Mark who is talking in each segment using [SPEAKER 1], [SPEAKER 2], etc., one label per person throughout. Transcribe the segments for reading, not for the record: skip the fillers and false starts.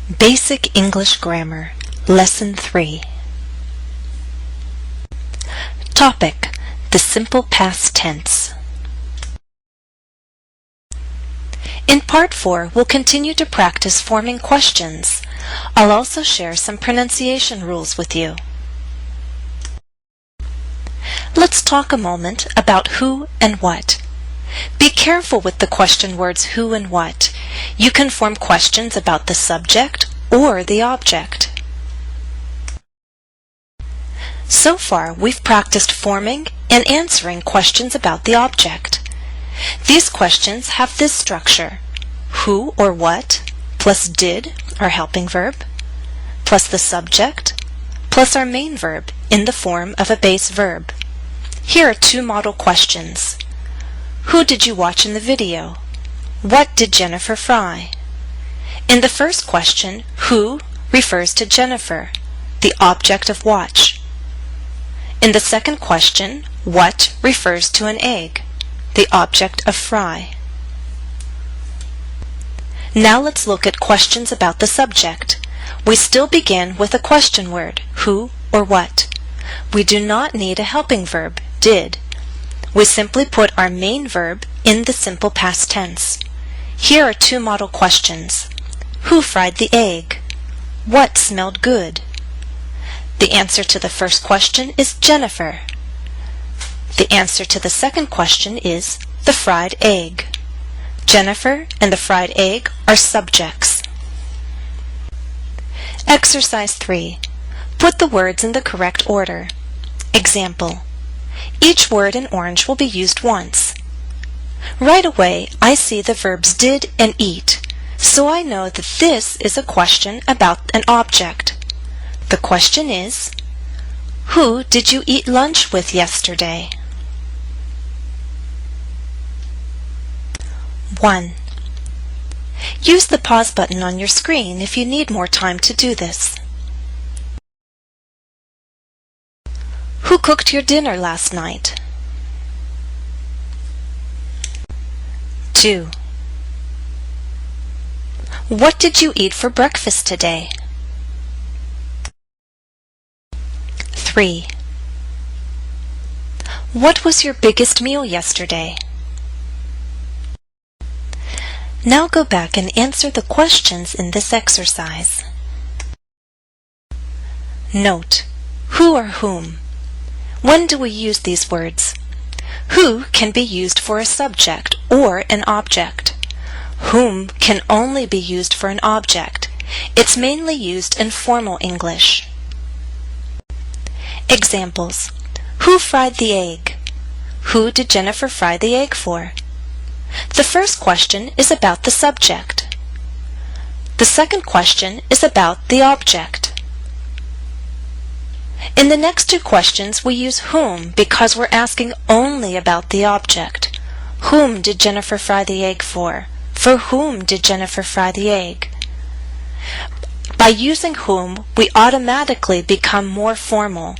[SPEAKER 1] Basic English Grammar, Lesson 3. Topic: the simple past tense. In Part 4, we'll continue to practice forming questions. I'll also share some pronunciation rules with you. Let's talk a moment about who and what. Be careful with the question words who and what. You can form questions about the subject or the object. So far, we've practiced forming and answering questions about the object. These questions have this structure: who or what, plus did, our helping verb, plus the subject, plus our main verb in the form of a base verb. Here are two model questions. Who did you watch in the video? What did Jennifer fry? In the first question, who refers to Jennifer, the object of watch. In the second question, what refers to an egg, the object of fry. Now let's look at questions about the subject. We still begin with a question word, who or what. We do not need a helping verb, did. We simply put our main verb in the simple past tense. Here are two model questions. Who fried the egg? What smelled good? The answer to the first question is Jennifer. The answer to the second question is the fried egg. Jennifer and the fried egg are subjects. Exercise 3. Put the words in the correct order. Example: each word in orange will be used once. Right away, I see the verbs did and eat, so I know that this is a question about an object. The question is, who did you eat lunch with yesterday? 1. Use the pause button on your screen if you need more time to do this. Who cooked your dinner last night? 2. What did you eat for breakfast today? 3. What was your biggest meal yesterday? Now go back and answer the questions in this exercise. Note: who or whom. When do we use these words? Who can be used for a subject or an object. Whom can only be used for an object. It's mainly used in formal English. Examples: who fried the egg? Who did Jennifer fry the egg for? The first question is about the subject. The second question is about the object. In the next two questions, we use whom because we're asking only about the object. Whom did Jennifer fry the egg for? For whom did Jennifer fry the egg? By using whom, we automatically become more formal.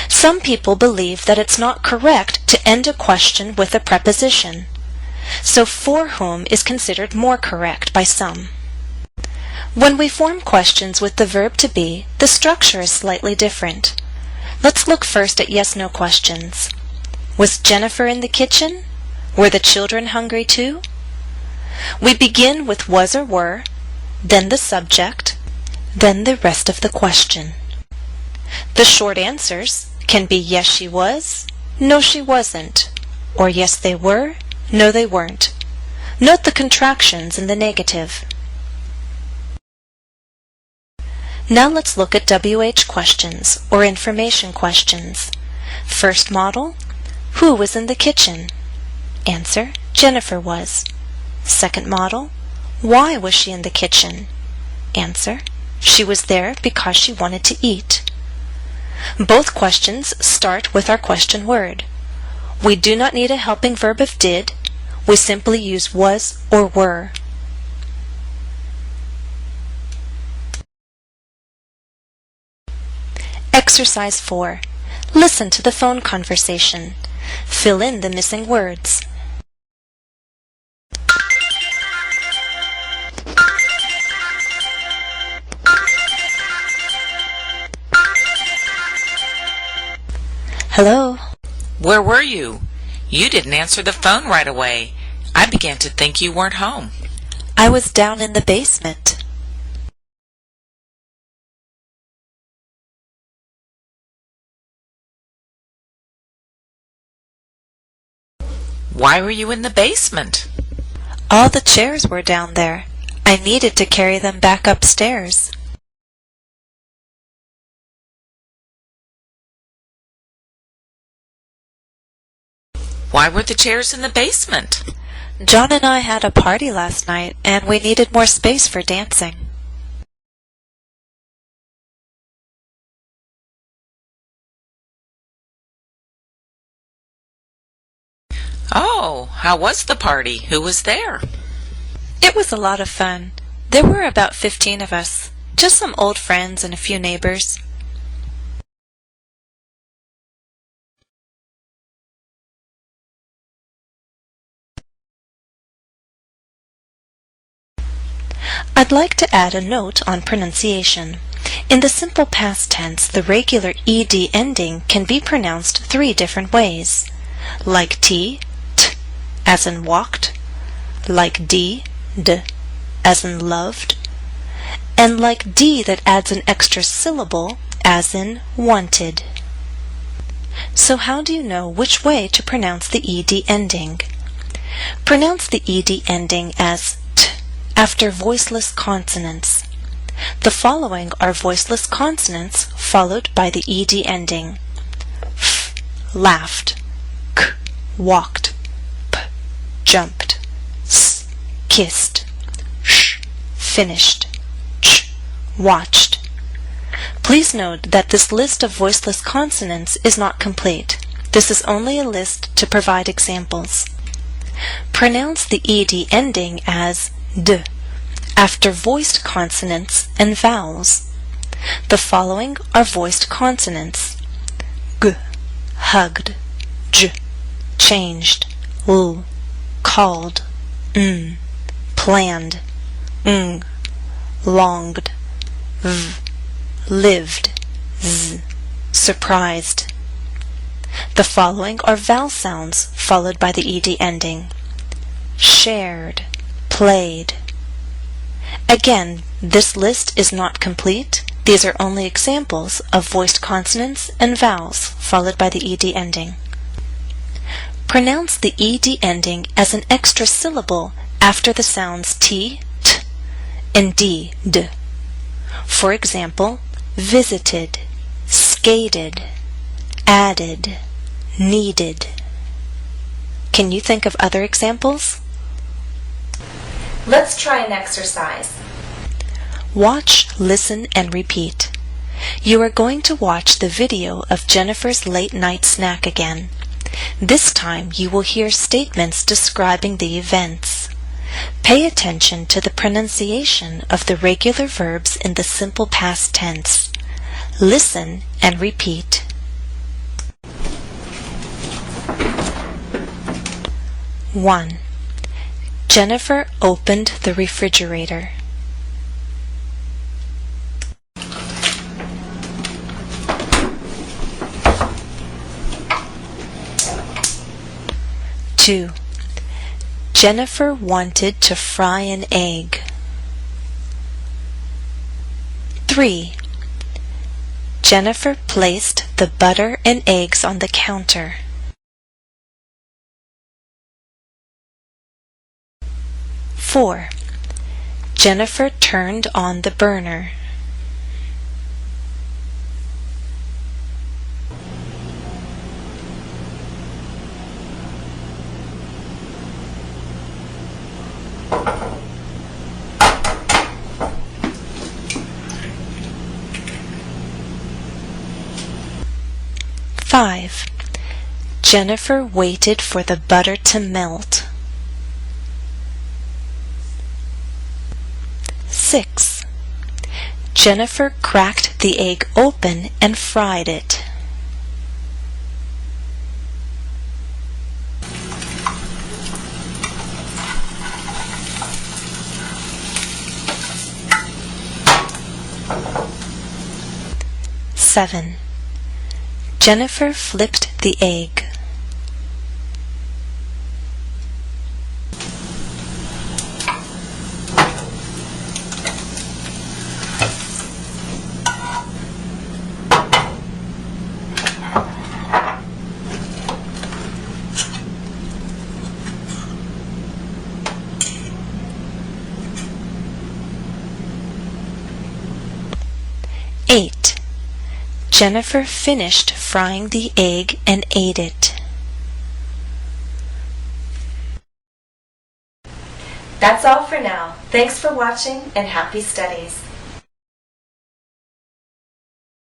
[SPEAKER 1] Some people believe that it's not correct to end a question with a preposition. So for whom is considered more correct by some. When we form questions with the verb to be, the structure is slightly different. Let's look first at yes/no questions. Was Jennifer in the kitchen? Were the children hungry too? We begin with was or were, then the subject, then the rest of the question. The short answers can be yes she was, no she wasn't, or yes they were, no they weren't. Note the contractions in the negative. Now let's look at WH questions, or information questions. First model: who was in the kitchen? Answer: Jennifer was. Second model: why was she in the kitchen? Answer: she was there because she wanted to eat. Both questions start with our question word. We do not need a helping verb of did. We simply use was or were. Exercise 4. Listen to the phone conversation. Fill in the missing words. Hello?
[SPEAKER 2] Where were you? You didn't answer the phone right away. I began to think you weren't home.
[SPEAKER 1] I was down in the basement.
[SPEAKER 2] Why were you in the basement?
[SPEAKER 1] All the chairs were down there. I needed to carry them back upstairs.
[SPEAKER 2] Why were the chairs in the basement?
[SPEAKER 1] John and I had a party last night, and we needed more space for dancing.
[SPEAKER 2] Oh, how was the party? Who was there?
[SPEAKER 1] It was a lot of fun. There were about 15 of us, just some old friends and a few neighbors. I'd like to add a note on pronunciation. In the simple past tense, the regular ed ending can be pronounced 3 different ways. Like t, as in walked, like d, as in loved, and like d that adds an extra syllable, as in wanted. So how do you know which way to pronounce the ed ending? Pronounce the ed ending as t after voiceless consonants. The following are voiceless consonants followed by the ed ending. F, laughed, k, walked, p, jumped, s, kissed, sh, finished, ch, watched. Please note that this list of voiceless consonants is not complete. This is only a list to provide examples. Pronounce the ed ending as d after voiced consonants and vowels. The following are voiced consonants: g, hugged, j, changed, l, called, n, planned, ng, longed, v, lived, z, surprised. The following are vowel sounds followed by the ed ending: shared, played. Again, this list is not complete. These are only examples of voiced consonants and vowels followed by the ed ending. Pronounce the ed ending as an extra syllable after the sounds t, t, and d, d. For example, visited, skated, added, needed. Can you think of other examples?
[SPEAKER 3] Let's try an exercise.
[SPEAKER 1] Watch, listen, and repeat. You are going to watch the video of Jennifer's late night snack again. This time you will hear statements describing the events. Pay attention to the pronunciation of the regular verbs in the simple past tense. Listen and repeat. 1. Jennifer opened the refrigerator. 2. Jennifer wanted to fry an egg. 3. Jennifer placed the butter and eggs on the counter. 4. Jennifer turned on the burner. 5. Jennifer waited for the butter to melt. 6. Jennifer cracked the egg open and fried it. 7. Jennifer flipped the egg. Eight. Jennifer finished frying the egg and ate it.
[SPEAKER 3] That's all for now. Thanks for watching and happy studies.